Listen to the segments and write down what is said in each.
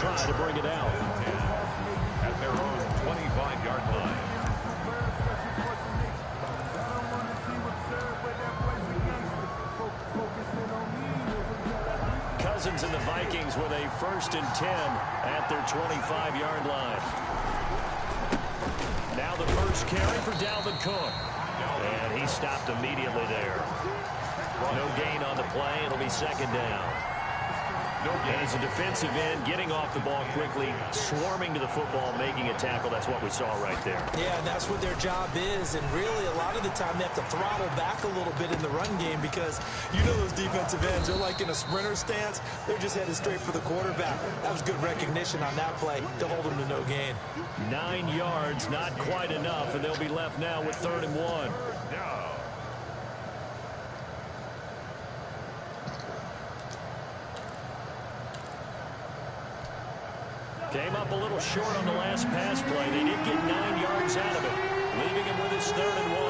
try to bring it out. At their own 25-yard line. Cousins and the Vikings with a 1st and 10 at their 25-yard line. Now the first carry for Dalvin Cook. And he stopped immediately there. No gain on the play. It'll be 2nd down. And as a defensive end, getting off the ball quickly, swarming to the football, making a tackle. That's what we saw right there. Yeah, and that's what their job is. And really, a lot of the time, they have to throttle back a little bit in the run game because you know those defensive ends, they're like in a sprinter stance. They're just headed straight for the quarterback. That was good recognition on that play to hold them to no gain. 9 yards, not quite enough, and they'll be left now with 3rd and 1. Came up a little short on the last pass play. They did get 9 yards out of it, leaving him with his 3rd and 1.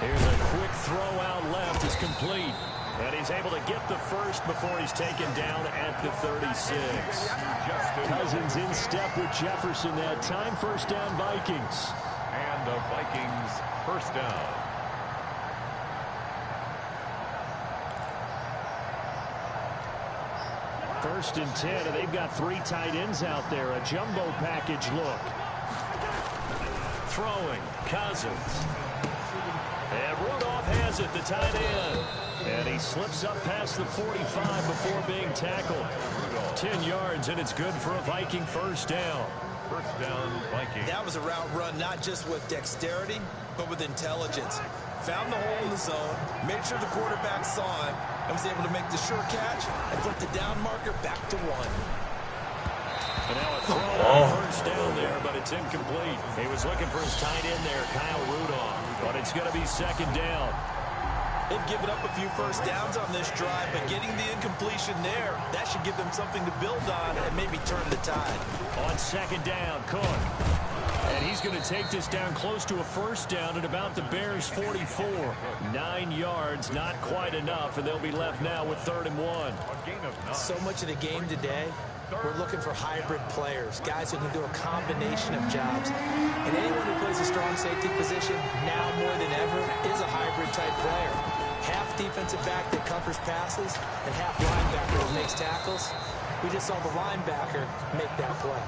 Here's a quick throw out left. It's complete. And he's able to get the first before he's taken down at the 36. Cousins in step with Jefferson that time. 1st down Vikings. And the Vikings 1st down. First and 10, and they've got 3 tight ends out there. A jumbo package look. Throwing, Cousins. And Rudolph has it, the tight end. And he slips up past the 45 before being tackled. 10 yards, and it's good for a Viking 1st down. 1st down, Vikings. That was a route run, not just with dexterity, but with intelligence. Found the hole in the zone, made sure the quarterback saw him, and was able to make the sure catch and put the down marker back to 1. And now a throw on 1st down there, but it's incomplete. He was looking for his tight end there, Kyle Rudolph, but it's going to be 2nd down. They've given up a few 1st downs on this drive, but getting the incompletion there, that should give them something to build on and maybe turn the tide. On 2nd down, Cook. And he's going to take this down close to a 1st down at about the Bears' 44. 9 yards, not quite enough, and they'll be left now with 3rd and 1. So much of the game today, we're looking for hybrid players, guys who can do a combination of jobs. And anyone who plays a strong safety position, now more than ever, is a hybrid-type player. Half defensive back that covers passes, and half linebacker that makes tackles. We just saw the linebacker make that play.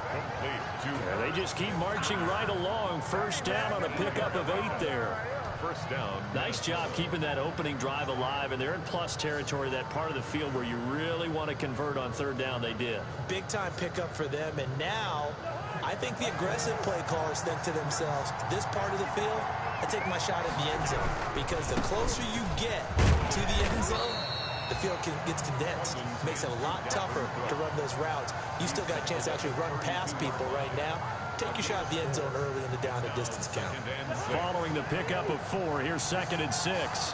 Yeah, they just keep marching right along. 1st down on a pickup of 8 there. 1st down. Nice job keeping that opening drive alive, and they're in plus territory, that part of the field where you really want to convert on 3rd down. They did. Big-time pickup for them, and now I think the aggressive play callers think to themselves, this part of the field, I take my shot at the end zone, because the closer you get to the end zone, the field gets condensed. Makes it a lot tougher to run those routes. You still got a chance to actually run past people right now. Take your shot at the end zone early in the down and distance count. Following the pickup of 4, here's 2nd and 6.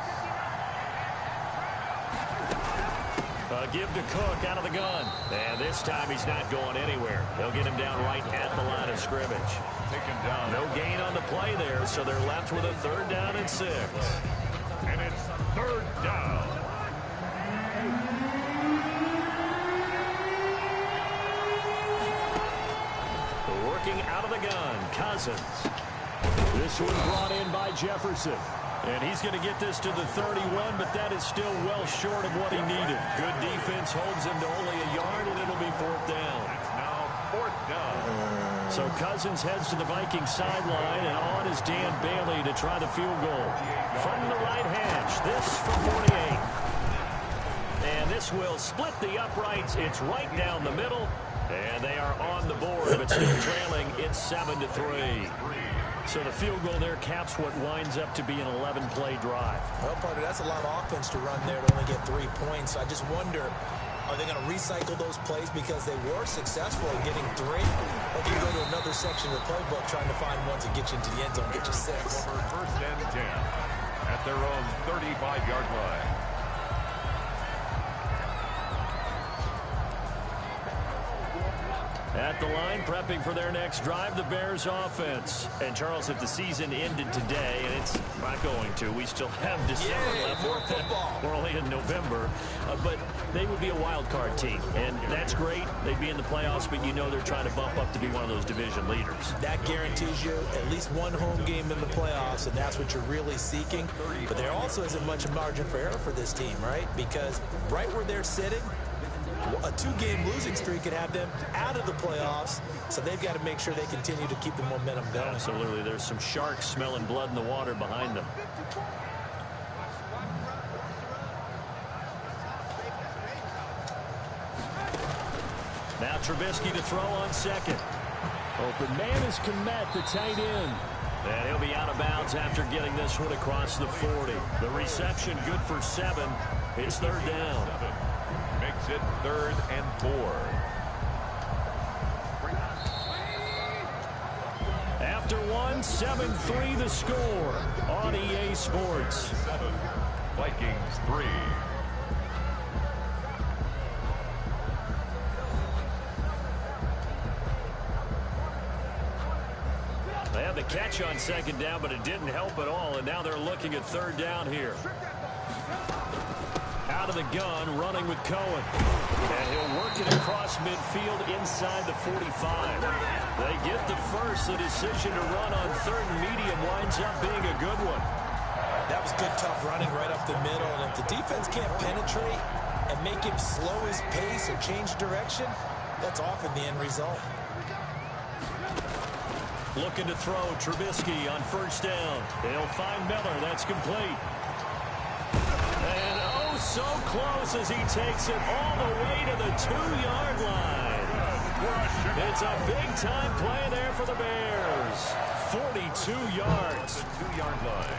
Give to Cook out of the gun. And this time he's not going anywhere. They'll get him down right at the line of scrimmage. Taken down. No gain on the play there, so they're left with a 3rd down and 6. And it's 3rd down. Working out of the gun, Cousins. This one brought in by Jefferson. And he's going to get this to the 31, but that is still well short of what he needed. Good defense holds him to only a yard, and it'll be 4th down. It's now 4th down. So Cousins heads to the Vikings sideline, and on is Dan Bailey to try the field goal. From the right hash, this from 48. And this will split the uprights. It's right down the middle. And they are on the board, but still trailing. It's 7-3. So the field goal there caps what winds up to be an 11-play drive. Well, partner, that's a lot of offense to run there to only get 3 points. I just wonder, are they going to recycle those plays because they were successful in getting 3? Or do you go to another section of the playbook trying to find ones that get you into the end zone, get you 6? 1st and 10 at their own 35-yard line. At the line, prepping for their next drive, the Bears offense. And, Charles, if the season ended today, and it's not going to, we still have December left. More football. We're only in November. But they would be a wild card team, and that's great. They'd be in the playoffs, but you know they're trying to bump up to be one of those division leaders. That guarantees you at least one home game in the playoffs, and that's what you're really seeking. But there also isn't much margin for error for this team, right? Because right where they're sitting, a 2-game losing streak could have them out of the playoffs, so they've got to make sure they continue to keep the momentum going. Absolutely. There's some sharks smelling blood in the water behind them. Now Trubisky to throw on second. Open man is Komet, the tight end. And he'll be out of bounds after getting this one across the 40. The reception good for 7. It's third down. Makes it 3rd and 4. After 1, 7-3 the score on EA Sports. 7. Vikings 3. They had the catch on second down, but it didn't help at all, and now they're looking at third down here. Out of the gun, running with Cohen. And he'll work it across midfield inside the 45. They get the first. The decision to run on 3rd and medium winds up being a good one. That was good, tough running right up the middle. And if the defense can't penetrate and make him slow his pace or change direction, that's often the end result. Looking to throw Trubisky on first down. They'll find Miller. That's complete. And oh, so close as he takes it all the way to the 2-yard line. It's a big-time play there for the Bears. 42 yards. The 2-yard line.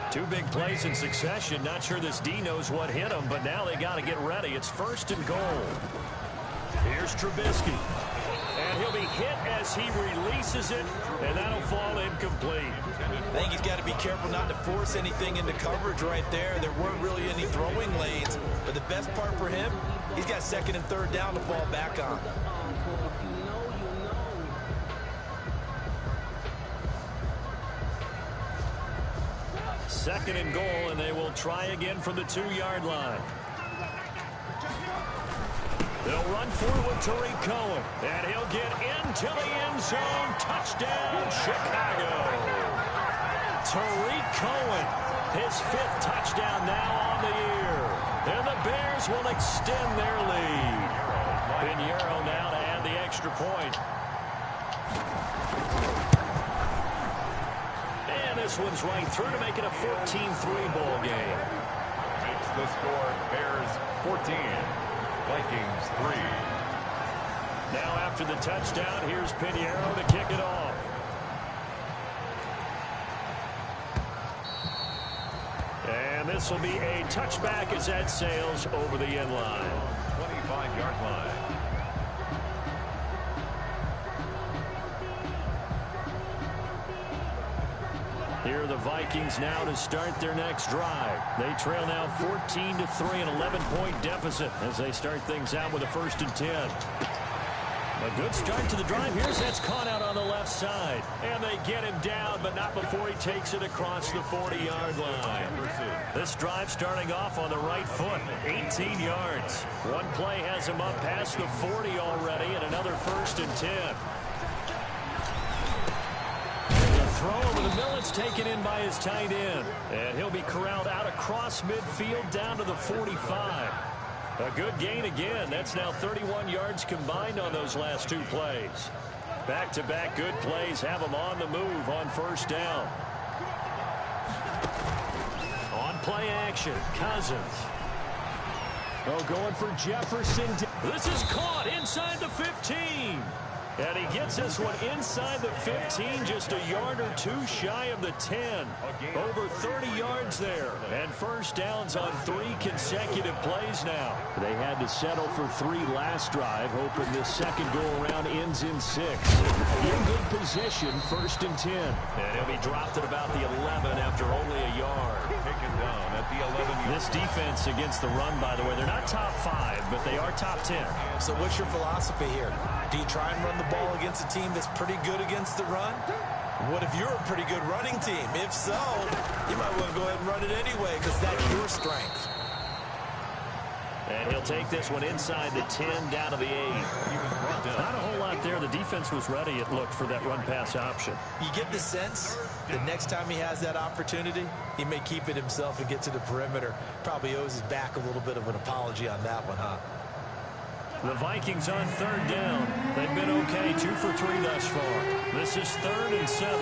Two big plays in succession. Not sure this D knows what hit him, but now they got to get ready. It's 1st and goal. Here's Trubisky. And he'll be hit as he releases it, and that'll fall incomplete. I think he's got to be careful not to force anything into coverage right there. There weren't really any throwing lanes, but the best part for him, he's got 2nd and 3rd down to fall back on. Second and goal, and they will try again from the 2-yard line. They'll run forward to Tariq Cohen, and he'll get into the end zone. Touchdown, Chicago. Tariq Cohen, his 5th touchdown now on the year. And the Bears will extend their lead. Pinheiro now to add the extra point. And this one's right through to make it a 14-3 ball game. Makes the score Bears 14. Vikings 3. Now after the touchdown, here's Pinheiro to kick it off. And this will be a touchback as that sails over the end line. 25-yard line. Here are the Vikings now to start their next drive. They trail now 14-3, an 11-point deficit as they start things out with a 1st and 10. A good start to the drive. Here's that's caught out on the left side. And they get him down, but not before he takes it across the 40-yard line. This drive starting off on the right foot, 18 yards. One play has him up past the 40 already, and another 1st and 10. Throw over the middle, it's taken in by his tight end. And he'll be corralled out across midfield down to the 45. A good gain again. That's now 31 yards combined on those last 2 plays. Back-to-back good plays have him on the move on 1st down. On play action, Cousins. Oh, going for Jefferson. This is caught inside the 15. And he gets this one inside the 15, just a yard or two shy of the 10. Over 30 yards there. And first downs on 3 consecutive plays now. They had to settle for 3 last drive, hoping this second go-around ends in 6. In good position, 1st and 10. And he'll be dropped at about the 11 after only a yard. Taken down at the 11. This defense against the run, by the way, they're not top 5, but they are top 10. So what's your philosophy here? Do you try and run the ball against a team that's pretty good against the run? What if you're a pretty good running team? If so, you might want to go ahead and run it anyway because that's your strength. And he'll take this one inside the 10 down to the 8. Not a whole lot there. The defense was ready, it looked, for that run-pass option. You get the sense the next time he has that opportunity, he may keep it himself and get to the perimeter. Probably owes his back a little bit of an apology on that one, huh? The Vikings on 3rd down. They've been okay, 2 for 3 thus far. This is 3rd and 7.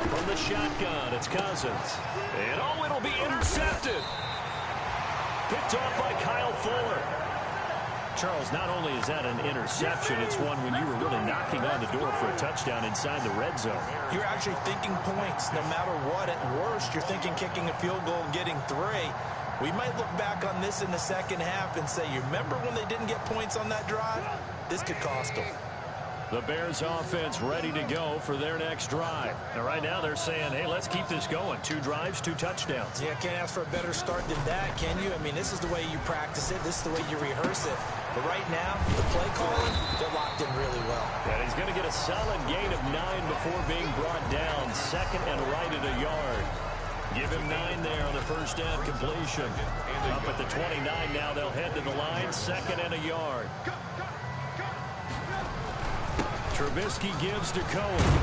From the shotgun, it's Cousins. And oh, it'll be intercepted. Picked off by Kyle Fuller. Charles, not only is that an interception, it's one when you were really knocking on the door for a touchdown inside the red zone. You're actually thinking points. No matter what, at worst, you're thinking kicking a field goal and getting 3. We might look back on this in the second half and say, you remember when they didn't get points on that drive? This could cost them. The Bears offense ready to go for their next drive. And right now they're saying, hey, let's keep this going. 2 drives, 2 touchdowns. Yeah, can't ask for a better start than that, can you? I mean, this is the way you practice it. This is the way you rehearse it. But right now, the play calling, they're locked in really well. And he's going to get a solid gain of 9 before being brought down. 2nd and right at a yard. Give him 9 there on the first down completion. Up at the 29 now, they'll head to the line. 2nd and a yard. Trubisky gives to Cohen.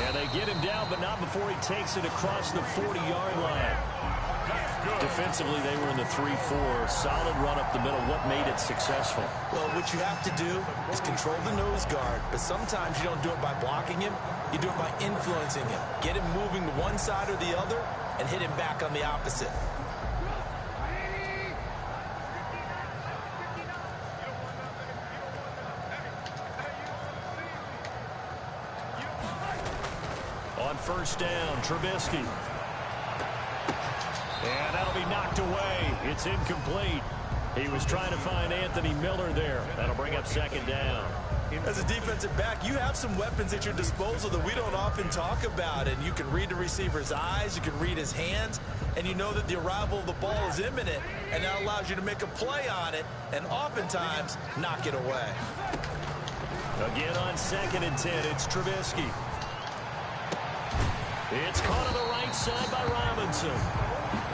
And they get him down, but not before he takes it across the 40-yard line. Defensively, they were in the 3-4. Solid run up the middle. What made it successful? Well, what you have to do is control the nose guard, but sometimes you don't do it by blocking him. You do it by influencing him. Get him moving to one side or the other and hit him back on the opposite. On first down, Trubisky. And that'll be knocked away. It's incomplete. He was trying to find Anthony Miller there. That'll bring up 2nd down. As a defensive back, you have some weapons at your disposal that we don't often talk about. And you can read the receiver's eyes, you can read his hands, and you know that the arrival of the ball is imminent. And that allows you to make a play on it and oftentimes knock it away. Again on 2nd and 10, it's Trubisky. It's caught on the right side by Robinson.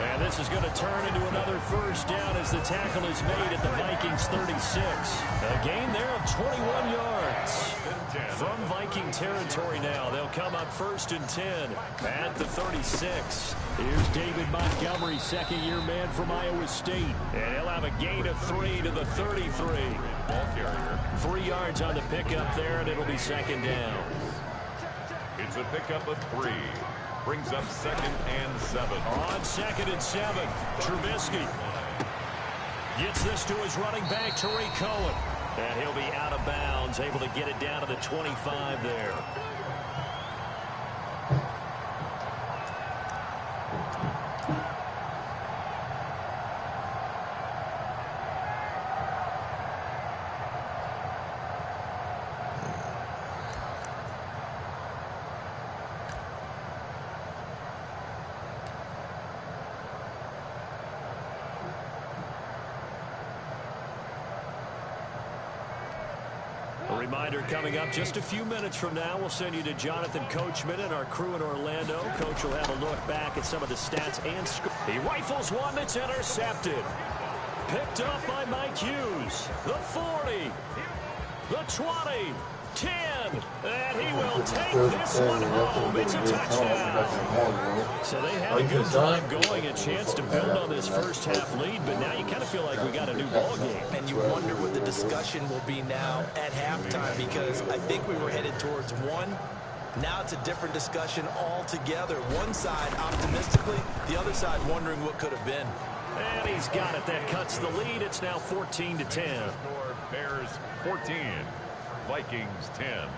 And this is going to turn into another first down as the tackle is made at the Vikings 36. A gain there of 21 yards. From Viking territory now, they'll come up 1st and 10 at the 36. Here's David Montgomery, 2nd-year man from Iowa State. And he'll have a gain of 3 to the 33. Ball carrier. 3 yards on the pickup there, and it'll be 2nd down. It's a pickup of 3. Brings up 2nd and 7. On 2nd and 7, Trubisky gets this to his running back, Tariq Cohen. And he'll be out of bounds, able to get it down to the 25 there. Reminder coming up just a few minutes from now. We'll send you to Jonathan Coachman and our crew in Orlando. Coach will have a look back at some of the stats and he rifles one that's intercepted. Picked up by Mike Hughes. The 40. The 20. 10. And he will take this one home. It's a touchdown. So they had a good drive going, a chance to build on this first half lead, but now you kind of feel like we got a new ball game. And you wonder what the discussion will be now at halftime, because I think we were headed towards 1 Now it's a different discussion altogether. One side optimistically, the other side wondering what could have been. And he's got it. That cuts the lead. It's now 14-10. Bears 14, Vikings 10.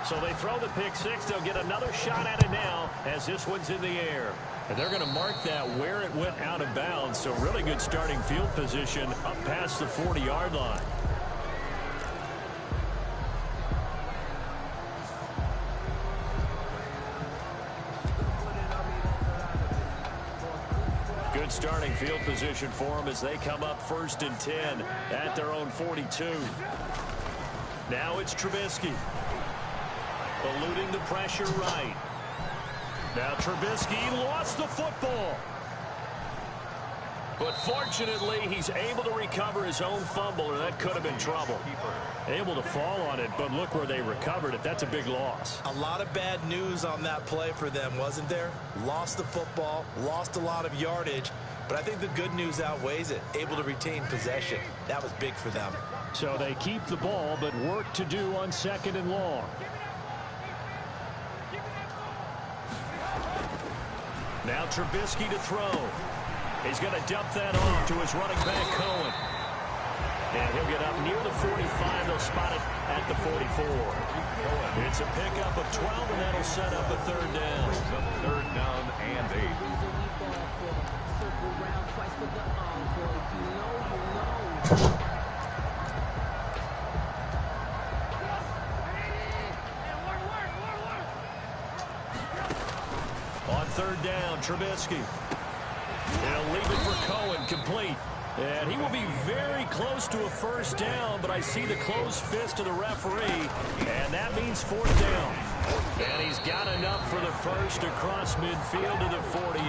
So they throw the pick six. They'll get another shot at it now as this one's in the air. And they're going to mark that where it went out of bounds. So really good starting field position up past the 40-yard line. Good starting field position for them as they come up 1st and 10 at their own 42. Now it's Trubisky. Eluding the pressure right. Now Trubisky lost the football. But fortunately, he's able to recover his own fumble, or that could have been trouble. Able to fall on it, but look where they recovered it. That's a big loss. A lot of bad news on that play for them, wasn't there? Lost the football, lost a lot of yardage, but I think the good news outweighs it. Able to retain possession. That was big for them. So they keep the ball, but work to do on 2nd and long. Now Trubisky to throw. He's going to dump that off to his running back, Cohen. And he'll get up near the 45. They'll spot it at the 44. It's a pickup of 12, and that'll set up a 3rd down. 3rd down and 8. On 3rd down, Trubisky. He'll leave it for Cohen, complete. And he will be very close to a 1st down, but I see the closed fist of the referee, and that means 4th down. And he's got enough for the 1st across midfield to the 48.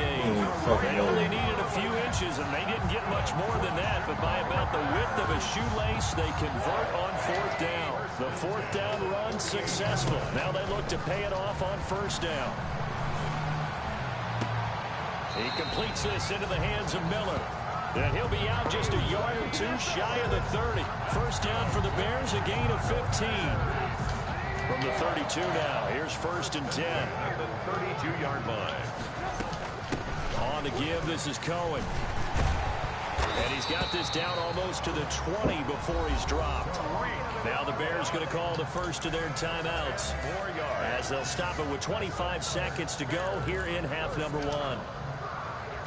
They only needed a few inches, and they didn't get much more than that, but by about the width of a shoelace, they convert on 4th down. The 4th down run successful. Now they look to pay it off on 1st down. He completes this into the hands of Miller. And he'll be out just a yard or two shy of the 30. 1st down for the Bears, a gain of 15. From the 32 now, here's 1st and 10. At the 32-yard line. On to give, this is Cohen. And he's got this down almost to the 20 before he's dropped. Now the Bears going to call the first of their timeouts. 4 yards. As they'll stop it with 25 seconds to go here in half number 1.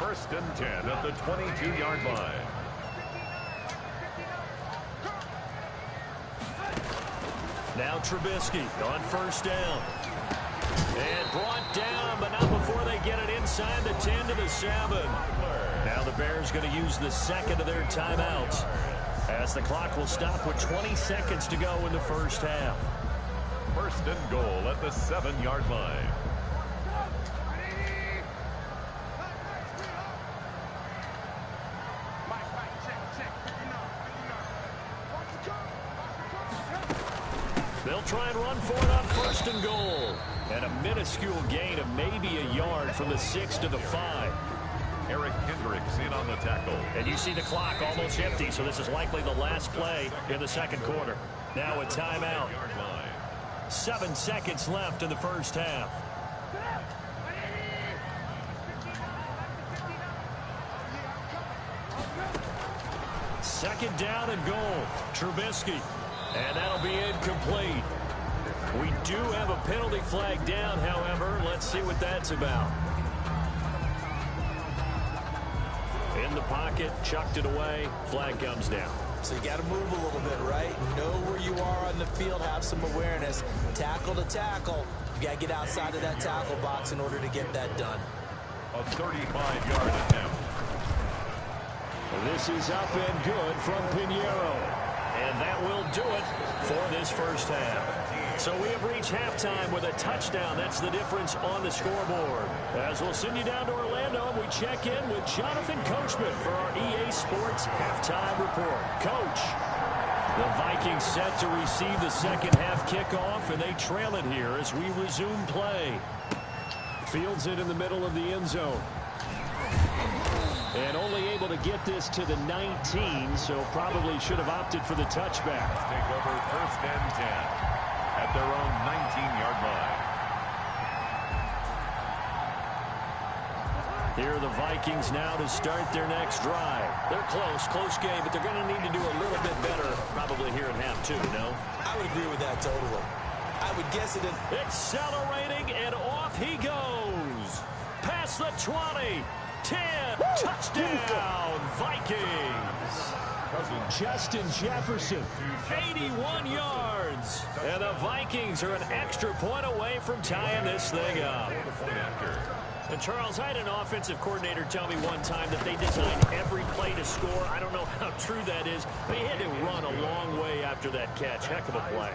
1st and 10 at the 22-yard line. Now Trubisky on 1st down. And brought down, but not before they get it inside the 10 to the 7. Now the Bears going to use the 2nd of their timeouts, as the clock will stop with 20 seconds to go in the 1st half. 1st and goal at the 7-yard line. They'll try and run for it on 1st and goal. And a minuscule gain of maybe a yard from the 6 to the 5. Eric Hendricks in on the tackle. And you see the clock almost empty, so this is likely the last play in the 2nd quarter. Now a timeout. 7 seconds left in the 1st half. Second down and goal. Trubisky. And that'll be incomplete. We do have a penalty flag down, however. Let's see what that's about. In the pocket, chucked it away. Flag comes down. So you got to move a little bit, right? Know where you are on the field, have some awareness. Tackle to tackle. You got to get outside of that tackle box in order to get that done. A 35-yard attempt. This is up and good from Pinheiro. And that will do it for this 1st half. So we have reached halftime with a touchdown. That's the difference on the scoreboard. As we'll send you down to Orlando, and we check in with Jonathan Coachman for our EA Sports Halftime Report. Coach, the Vikings set to receive the 2nd half kickoff, and they trail it here as we resume play. Fields it in the middle of the end zone. And only able to get this to the 19, so probably should have opted for the touchback. Take over 1st and 10 at their own 19-yard line. Here are the Vikings now to start their next drive. They're close game, but they're going to need to do a little bit better probably here at half two, no? I would agree with that totally. I would guess it in. Accelerating, and off he goes. Past the 20, 10, touchdown, Vikings. Justin Jefferson. 81 yards. And the Vikings are an extra point away from tying this thing up. And Charles, I had an offensive coordinator tell me one time that they designed every play to score. I don't know how true that is, but he had to run a long way after that catch. Heck of a play.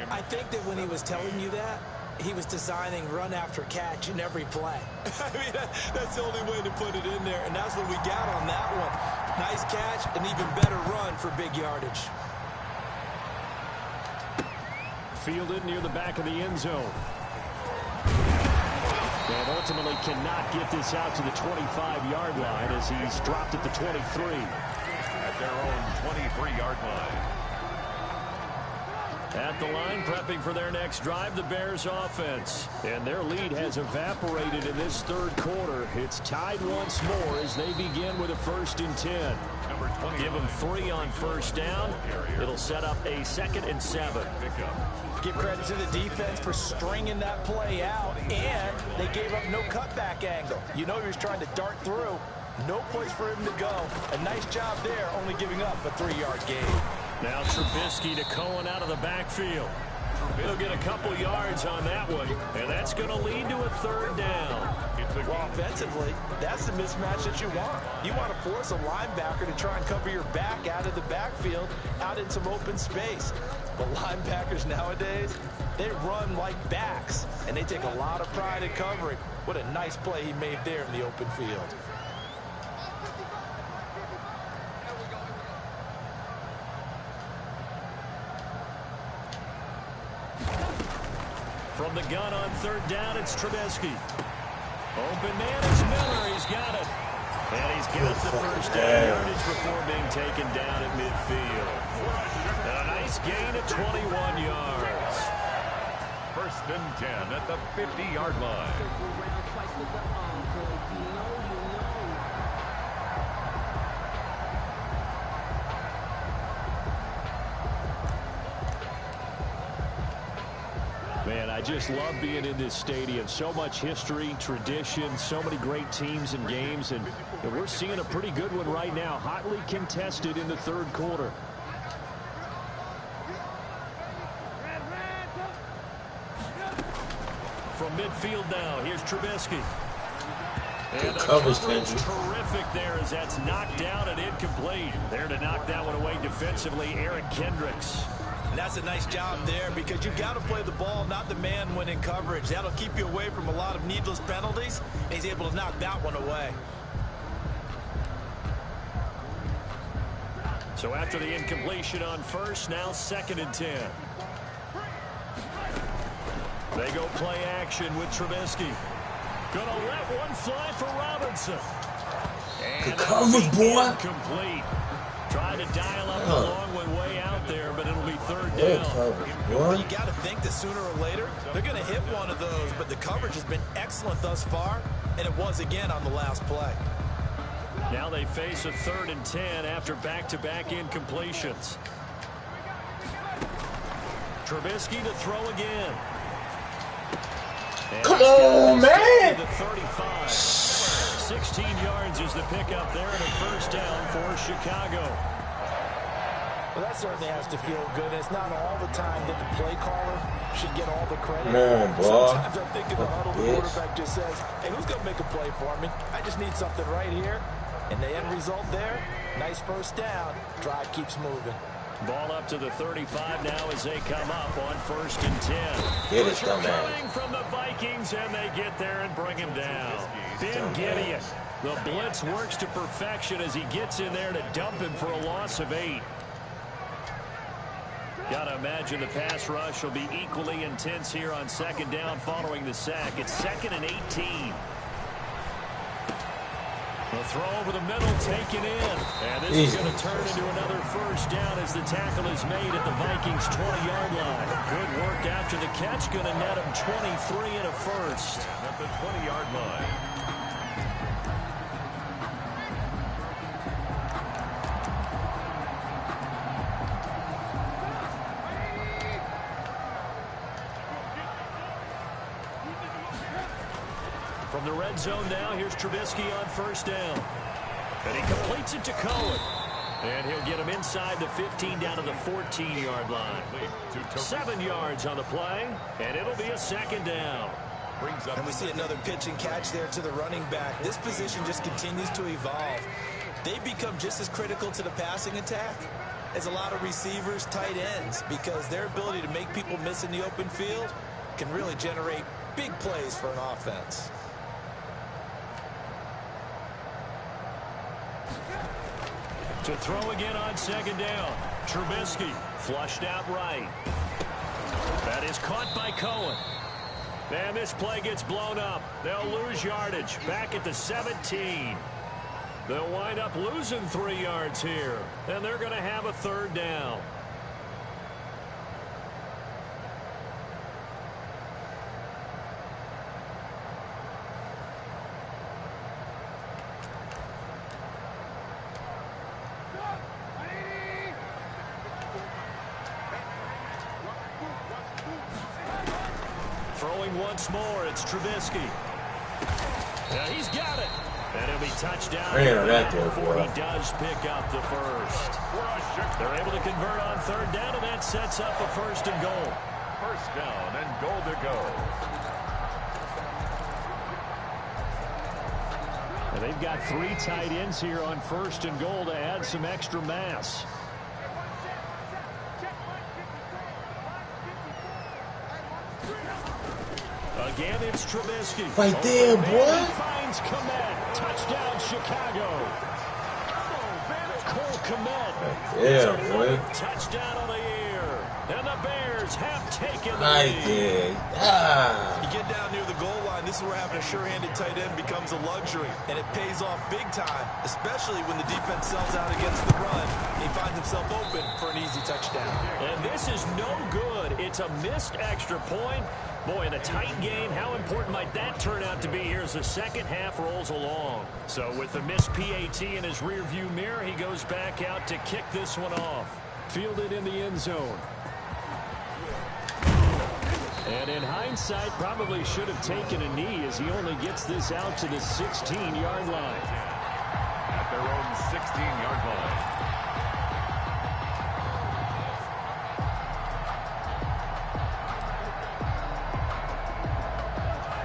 I think that when he was telling you that, he was designing run after catch in every play. I mean, that's the only way to put it in there, and that's what we got on that one. Nice catch, an even better run for big yardage. Fielded near the back of the end zone. And ultimately cannot get this out to the 25-yard line as he's dropped at the 23. At their own 23-yard line. At the line, prepping for their next drive, the Bears offense. And their lead has evaporated in this third quarter. It's tied once more as they begin with a 1st and 10. Give them 3 on 1st down. It'll set up a 2nd and 7. Give credit to the defense for stringing that play out, and they gave up no cutback angle. You know he was trying to dart through. No place for him to go. A nice job there, only giving up a 3-yard gain. Now Trubisky to Cohen out of the backfield. He'll get a couple yards on that one, and that's going to lead to a 3rd down. Well, offensively, that's the mismatch that you want. You want to force a linebacker to try and cover your back out of the backfield, out in some open space. But linebackers nowadays, they run like backs, and they take a lot of pride in covering. What a nice play he made there in the open field. From the gun on 3rd down, it's Trubisky. Open man is Miller. He's got it. And he's got the 1st down yardage before being taken down at midfield. And a nice gain of 21 yards. 1st and 10 at the 50-yard line. Man, I just love being in this stadium. So much history, tradition, so many great teams and games, and we're seeing a pretty good one right now. Hotly contested in the 3rd quarter. From midfield now, here's Trubisky. And the coverage terrific there as that's knocked out and incomplete. There to knock that one away defensively, Eric Kendricks. And that's a nice job there because you've got to play the ball, not the man when in coverage. That'll keep you away from a lot of needless penalties. And he's able to knock that one away. So after the incompletion on 1st, now 2nd and 10. They go play action with Trubisky. Gonna let one fly for Robinson. And cover, boy. Incomplete. Tried to dial up the long one way out there, but it'll be 3rd down. Well, you got to think that sooner or later they're going to hit one of those, but the coverage has been excellent thus far, and it was again on the last play. Now they face a 3rd and 10 after back-to-back incompletions. Trubisky to throw again. And come on, man! The 35. 16 yards is the pickup there, and a 1st down for Chicago. Well, that certainly has to feel good. It's not all the time that the play caller should get all the credit. Man, boy. Sometimes I think in the huddle, the quarterback just says, hey, who's going to make a play for me? I just need something right here. And the end result there, nice 1st down. Drive keeps moving. Ball up to the 35 now as they come up on 1st and 10. Get it, dumbass. Coming from the Vikings, and they get there and bring him down. Ben Gideon. The blitz works to perfection as he gets in there to dump him for a loss of 8. Got to imagine the pass rush will be equally intense here on 2nd down following the sack. It's 2nd and 18. The throw over the middle taken in. And this is going to turn into another first down as the tackle is made at the Vikings' 20-yard line. Good work after the catch. Going to net him 23 and a first. At the 20-yard line. From the red zone now, here's Trubisky on first down. And he completes it to Cohen. And he'll get him inside the 15 down to the 14-yard line. 7 yards on the play, and it'll be a second down. And we see another pitch and catch there to the running back. This position just continues to evolve. They become just as critical to the passing attack as a lot of receivers, tight ends, because their ability to make people miss in the open field can really generate big plays for an offense. To throw again on second down. Trubisky flushed out right. That is caught by Cohen. And this play gets blown up. They'll lose yardage back at the 17. They'll wind up losing 3 yards here. And they're going to have a third down. Throwing once more, it's Trubisky. Yeah, he's got it. And he'll be touchdown before he does pick up the first. They're able to convert on third down, and that sets up a first and goal. First down and goal to go. And they've got 3 tight ends here on first and goal to add some extra mass. Again, it's Trubisky. Right there, boy. Finds Kmet. Touchdown, Chicago. Cole Kmet. Yeah, boy. Touchdown on the year. And the Bears have taken the Right lead. there. You get down near the goal line, this is where having a sure-handed tight end becomes a luxury, and it pays off big time, especially when the defense sells out against the run. He finds himself open for an easy touchdown. And this is no good. It's a missed extra point. Boy, in a tight game, how important might that turn out to be here as the second half rolls along? So with the missed PAT in his rearview mirror, he goes back out to kick this one off. Fielded in the end zone. And in hindsight, probably should have taken a knee as he only gets this out to the 16-yard line. At their own 16-yard line.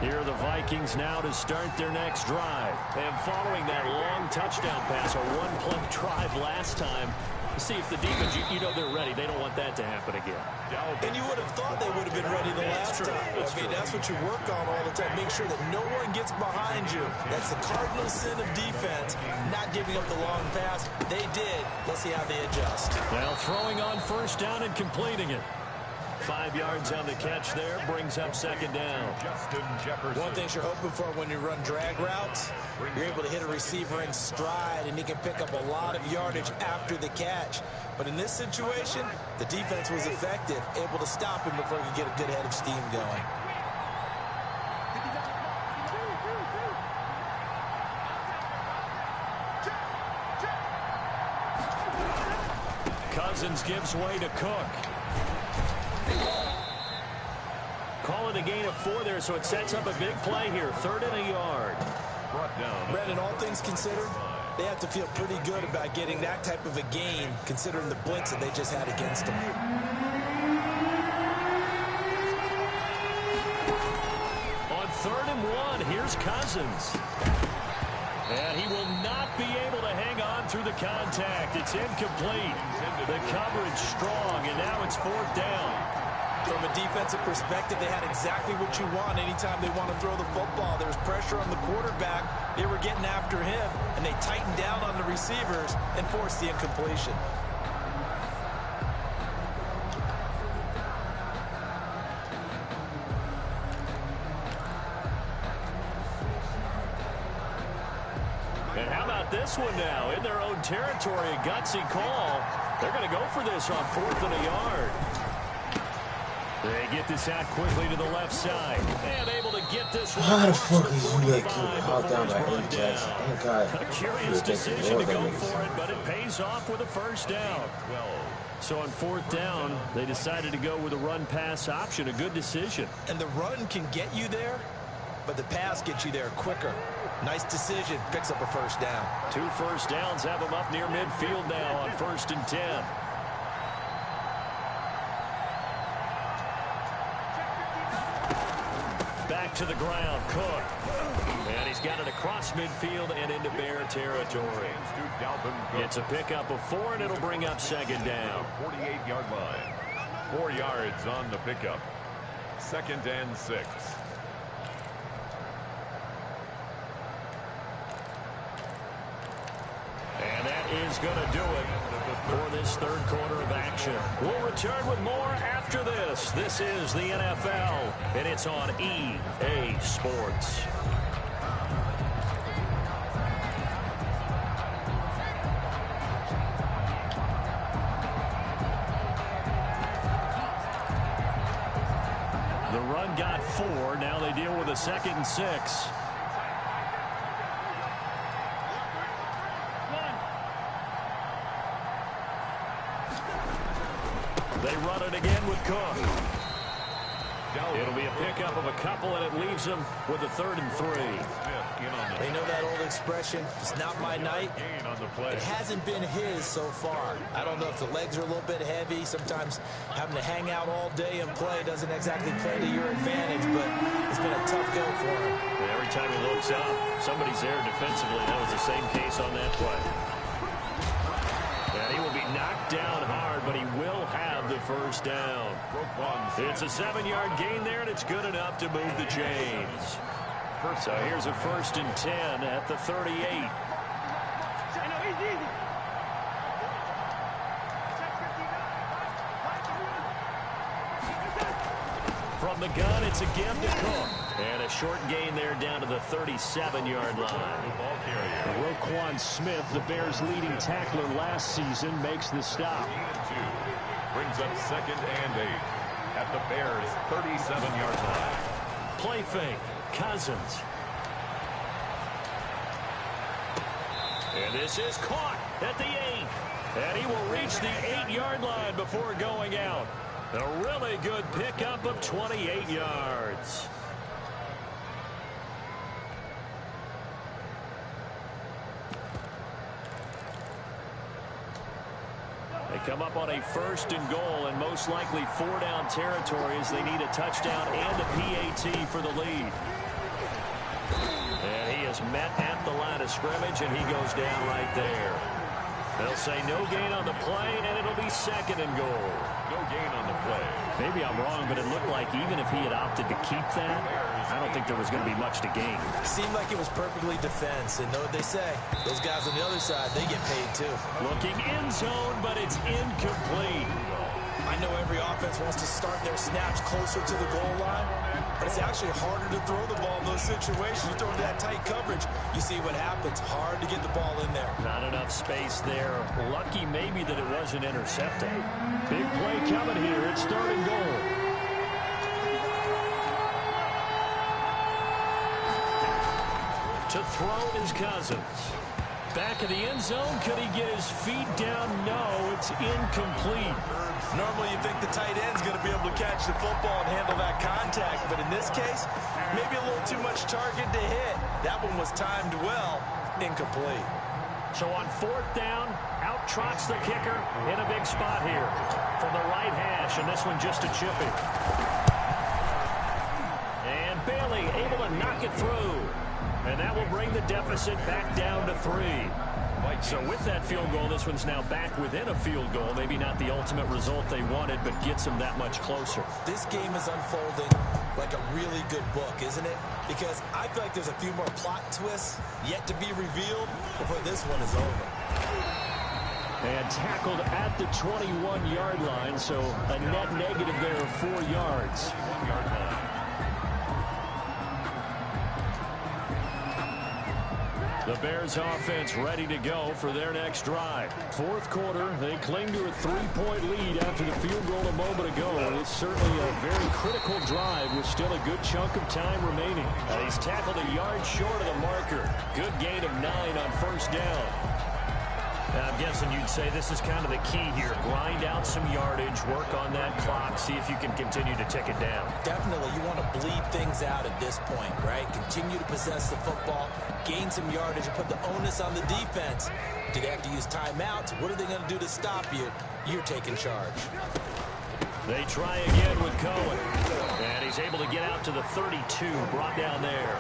Here are the Vikings now to start their next drive. And following that long touchdown pass, a one-play drive last time, see if the defense, you know they're ready. They don't want that to happen again. And you would have thought they would have been ready the last time. I mean, that's what you work on all the time. Make sure that no one gets behind you. That's the cardinal sin of defense, not giving up the long pass. They did. Let's see how they adjust. Now throwing on first down and completing it. 5 yards on the catch there, brings up second down. Justin Jefferson. One thing you're hoping for when you run drag routes, you're able to hit a receiver in stride, and he can pick up a lot of yardage after the catch. But in this situation, the defense was effective, able to stop him before he could get a good head of steam going. Cousins gives way to Cook. Call it a gain of 4 there, so it sets up a big play here. 3rd and a yard. Brought down. Brandon, all things considered, they have to feel pretty good about getting that type of a gain, considering the blitz that they just had against them. On 3rd and 1, here's Cousins. And he will not be able to hang on through the contact. It's incomplete. The coverage strong, and now it's 4th down. From a defensive perspective, they had exactly what you want anytime they want to throw the football. There was pressure on the quarterback. They were getting after him, and they tightened down on the receivers and forced the incompletion. And how about this one now? In their own territory, a gutsy call. They're going to go for this on 4th and a yard. They get this out quickly to the left side. And able to get this one. How the fuck is you let keep held down by 8 Jackson? Thank God. A curious decision to go for it, but it pays off with a first down. So on 4th down, they decided to go with a run-pass option. A good decision. And the run can get you there, but the pass gets you there quicker. Nice decision. Picks up a first down. 2 first downs have them up near midfield now on 1st and 10. Back to the ground, Cook. And he's got it across midfield and into Bear territory. It's a pickup of 4, and it'll bring up 2nd down. 48-yard line. 4 yards on the pickup. 2nd and 6. And that is going to do it for this 3rd quarter of action. We'll return with more after this. This is the NFL, and it's on EA Sports. The run got 4. Now they deal with a 2nd and 6. They run it again with Cook. It'll be a pickup of a couple, and it leaves them with a 3rd and 3. They know that old expression, it's not my night. It hasn't been his so far. I don't know if the legs are a little bit heavy. Sometimes having to hang out all day and play doesn't exactly play to your advantage, but it's been a tough go for him. And every time he looks up, somebody's there defensively. That was the same case on that play. And he will be knocked down hard, but he will have the first down. It's a 7-yard gain there, and it's good enough to move the chains. So here's a 1st and 10 at the 38. From the gun, it's a give to Cook. And a short gain there down to the 37-yard line. Roquan Smith, the Bears' leading tackler last season, makes the stop. Brings up 2nd and 8 at the Bears' 37-yard line. Play fake. Cousins. And this is caught at the 8. And he will reach the 8-yard line before going out. A really good pickup of 28 yards. They come up on a 1st and goal, and most likely 4-down territory as they need a touchdown and a PAT for the lead. And he is met at the line of scrimmage, and he goes down right there. They'll say no gain on the play, and it'll be 2nd and goal. No gain on the play. Maybe I'm wrong, but it looked like even if he had opted to keep that, I don't think there was going to be much to gain. Seemed like it was perfectly defense, and know what they say. Those guys on the other side, they get paid too. Looking end zone, but it's incomplete. I know every offense wants to start their snaps closer to the goal line, but it's actually harder to throw the ball in those situations. You throw into that tight coverage, you see what happens. Hard to get the ball in there. Not enough space there. Lucky maybe that it wasn't intercepted. Big play coming here. It's 3rd and goal. To throw is Cousins. Back in the end zone. Could he get his feet down? No, it's incomplete. Normally you think the tight end's going to be able to catch the football and handle that contact, but in this case, maybe a little too much target to hit. That one was timed well. Incomplete. So on 4th down, out trots the kicker in a big spot here from the right hash, and this one just a chippy. And Bailey able to knock it through. And that will bring the deficit back down to 3. So with that field goal, this one's now back within a field goal. Maybe not the ultimate result they wanted, but gets them that much closer. This game is unfolding like a really good book, isn't it? Because I feel like there's a few more plot twists yet to be revealed before this one is over. And tackled at the 21-yard line, so a net negative there of 4 yards. 1-yard line. The Bears offense ready to go for their next drive. Fourth quarter, they cling to a 3-point lead after the field goal a moment ago. And it's certainly a very critical drive with still a good chunk of time remaining. He's tackled a yard short of the marker. Good gain of 9 on first down. I'm guessing you'd say this is kind of the key here. Grind out some yardage, work on that clock, see if you can continue to tick it down. Definitely, you want to bleed things out at this point, right? Continue to possess the football, gain some yardage, and put the onus on the defense. Do they have to use timeouts? What are they going to do to stop you? You're taking charge. They try again with Cohen. And he's able to get out to the 32, brought down there.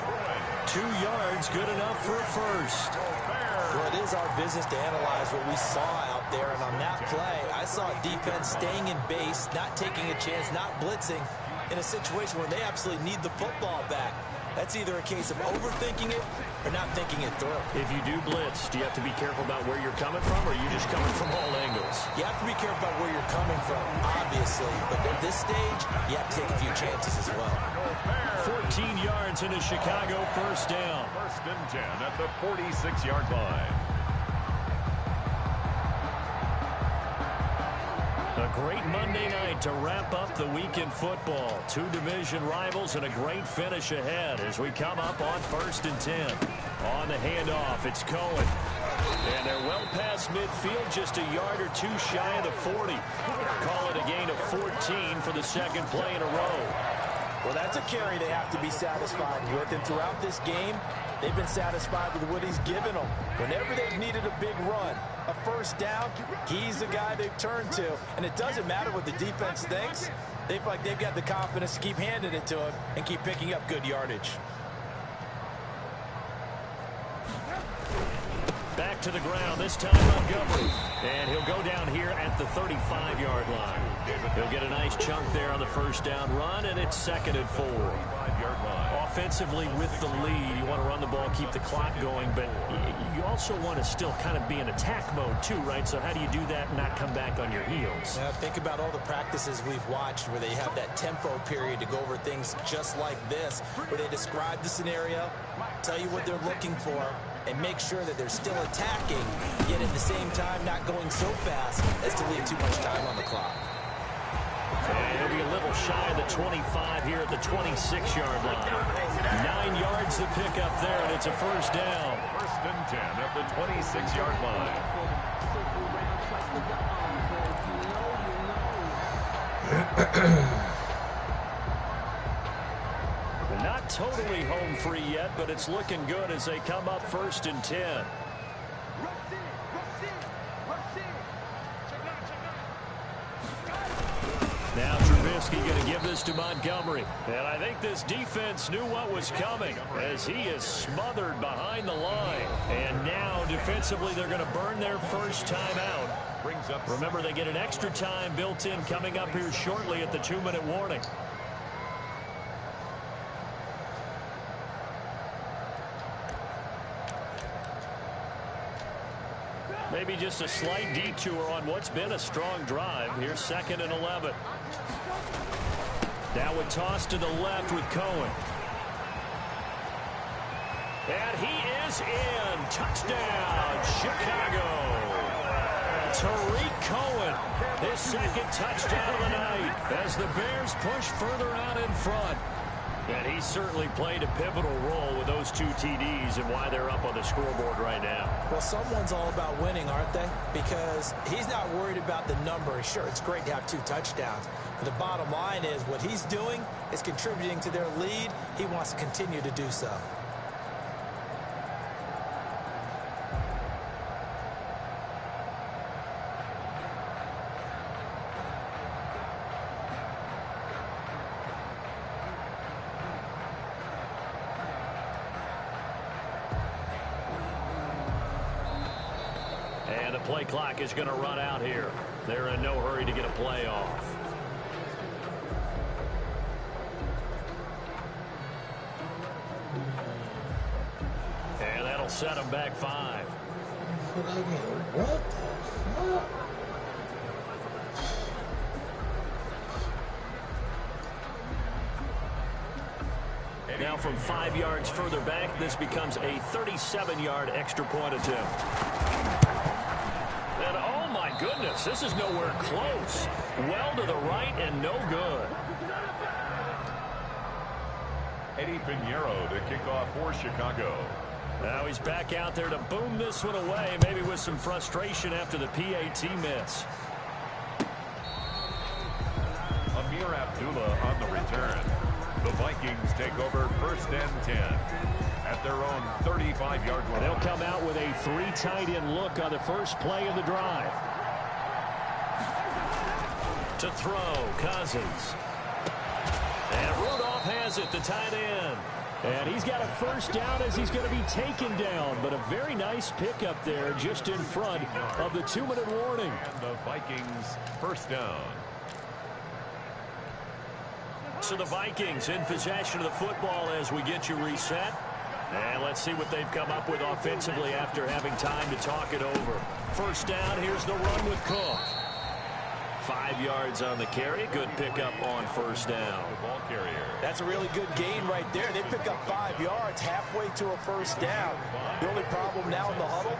2 yards, good enough for a first. Well, it is our business to analyze what we saw out there, and on that play, I saw defense staying in base, not taking a chance, not blitzing, in a situation where they absolutely need the football back. That's either a case of overthinking it or not thinking it through. If you do blitz, do you have to be careful about where you're coming from, or are you just coming from all angles? You have to be careful about where you're coming from, obviously, but at this stage, you have to take a few chances as well. 14 yards into Chicago, first down. First and 10 at the 46-yard line. A great Monday night to wrap up the week in football. 2 division rivals and a great finish ahead as we come up on first and 10. On the handoff, it's Cohen. And they're well past midfield, just a yard or 2 shy of the 40. Call it a gain of 14 for the second play in a row. Well, that's a carry they have to be satisfied with, and throughout this game, they've been satisfied with what he's given them. Whenever they've needed a big run, a first down, he's the guy they've turned to. And it doesn't matter what the defense thinks. They feel like they've got the confidence to keep handing it to him and keep picking up good yardage. Back to the ground, this time Montgomery. And he'll go down here at the 35-yard line. He'll get a nice chunk there on the first down run, and it's second and 4. Offensively with the lead, you want to run the ball, keep the clock going, but you also want to still kind of be in attack mode too, right? So how do you do that and not come back on your heels? Now, think about all the practices we've watched where they have that tempo period to go over things just like this, where they describe the scenario, tell you what they're looking for, and make sure that they're still attacking, yet at the same time not going so fast as to leave too much time on the clock. And he'll be a little shy of the 25 here at the 26-yard line. 9 yards to pick up there, and it's a first down. First and 10 at the 26-yard line. Not totally home free yet, but it's looking good as they come up first and 10. Now Trubisky going to give this to Montgomery. And I think this defense knew what was coming as he is smothered behind the line. And now defensively they're going to burn their first time out. Remember, they get an extra time built in coming up here shortly at the 2-minute warning. Maybe just a slight detour on what's been a strong drive. Here's second and 11. Now a toss to the left with Cohen. And he is in. Touchdown, Chicago. Tariq Cohen, his second touchdown of the night as the Bears push further out in front. And he certainly played a pivotal role with those 2 TDs and why they're up on the scoreboard right now. Well, someone's all about winning, aren't they? Because he's not worried about the number. Sure, it's great to have 2 touchdowns. But the bottom line is what he's doing is contributing to their lead. He wants to continue to do so. And the play clock is going to run out here. They're in no hurry to get a play off. And that'll set them back 5. What the fuck? Now from 5 yards further back. This becomes a 37-yard extra point attempt. And oh my goodness, this is nowhere close. Well to the right and no good. Eddie Pinheiro to kick off for Chicago. Now he's back out there to boom this one away, maybe with some frustration after the PAT miss. Amir Abdullah on the return. The Vikings take over 1st and 10 at their own 35-yard line. They'll come out with a 3 tight end look on the first play of the drive. To throw, Cousins. And Rudolph has it, the tight end. And he's got a first down as he's going to be taken down. But a very nice pickup there just in front of the 2-minute warning. And the Vikings first down. So the Vikings in possession of the football as we get you reset. And let's see what they've come up with offensively after having time to talk it over. First down, here's the run with Cook. 5 yards on the carry. Good pickup on first down. The ball carrier. That's a really good gain right there. They pick up 5 yards halfway to a first down. The only problem now in the huddle,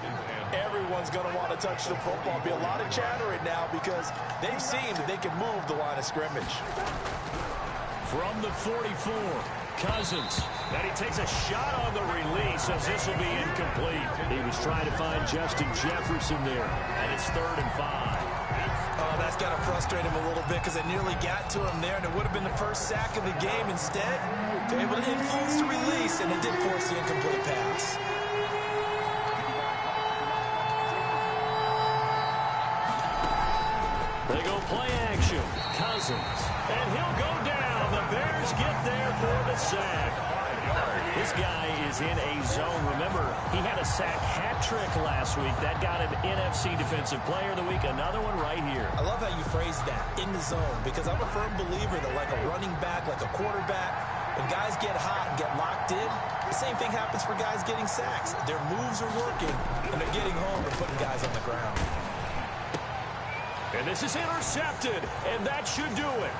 everyone's going to want to touch the football. Be a lot of chattering now because they've seen that they can move the line of scrimmage. From the 44, Cousins. And he takes a shot on the release as this will be incomplete. He was trying to find Justin Jefferson there. And it's 3rd and 5. Oh, that's got to frustrate him a little bit because they nearly got to him there, and it would have been the first sack of the game. Instead, they're able to influence the release, and it did force the incomplete pass. They go play action. Cousins. And he'll go down. The Bears get there for the sack. This guy is in a zone. Remember, he had a sack hat trick last week. That got him NFC Defensive Player of the Week. Another one right here. I love how you phrase that, in the zone, because I'm a firm believer that like a running back, like a quarterback, when guys get hot and get locked in, the same thing happens for guys getting sacks. Their moves are working, and they're getting home and putting guys on the ground. And this is intercepted, and that should do it.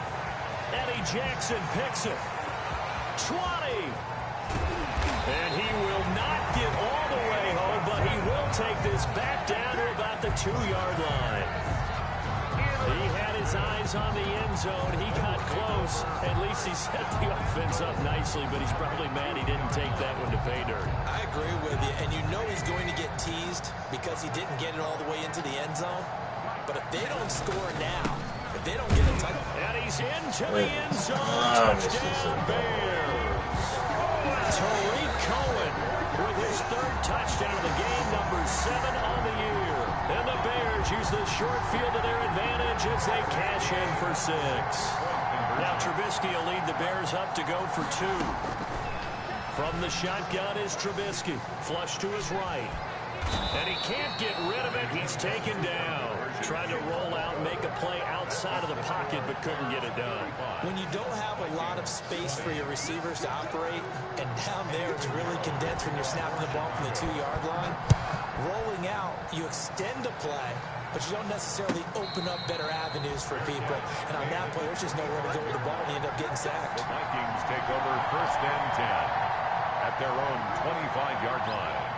Eddie Jackson picks it. 20. And he will not get all the way home, but he will take this back down to about the 2-yard line. He had his eyes on the end zone. He got close. At least he set the offense up nicely, but he's probably mad he didn't take that one to pay dirt. I agree with you, and you know he's going to get teased because he didn't get it all the way into the end zone. But if they don't score now, if they don't get a touchdown. And he's into the end zone. Touchdown, Bears. Tariq Cohen with his 3rd touchdown of the game, number 7 on the year. And the Bears use the short field to their advantage as they cash in for 6. Now Trubisky will lead the Bears up to go for 2. From the shotgun is Trubisky. Flush to his right. And he can't get rid of it. He's taken down. Tried to roll out, make a play outside of the pocket, but couldn't get it done. When you don't have a lot of space for your receivers to operate, and down there it's really condensed when you're snapping the ball from the 2-yard line, rolling out, you extend a play, but you don't necessarily open up better avenues for people. And on that play, there's just nowhere to go with the ball, and you end up getting sacked. The Vikings take over 1st and 10 at their own 25-yard line.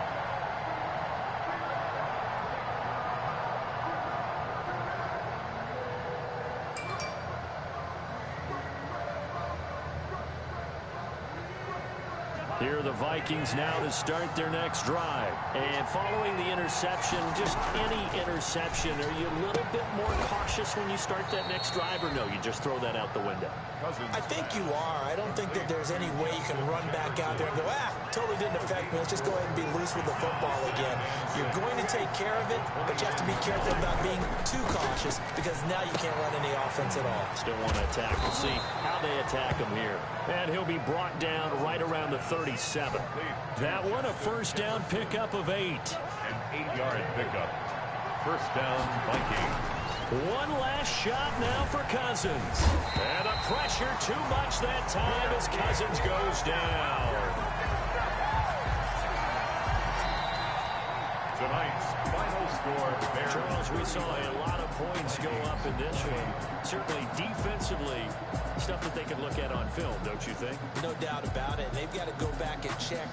Here are the Vikings now to start their next drive. And following the interception, just any interception, are you a little bit more cautious when you start that next drive, or no, you just throw that out the window? I think you are. I don't think that there's any way you can run back out there and go, totally didn't affect me. Let's just go ahead and be loose with the football again. You're going to take care of it, but you have to be careful about being too cautious because now you can't run any offense at all. Still want to attack. We'll see how they attack him here. And he'll be brought down right around the 37. That one, a first down pickup of 8. An 8-yard pickup. First down, Vikings. One last shot now for Cousins. And the pressure too much that time as Cousins goes down. Tonight's final score, Bears. Charles, we saw a lot of points go up in this one. Certainly defensively, stuff that they can look at on film, don't you think? No doubt about it. They've got to go back and check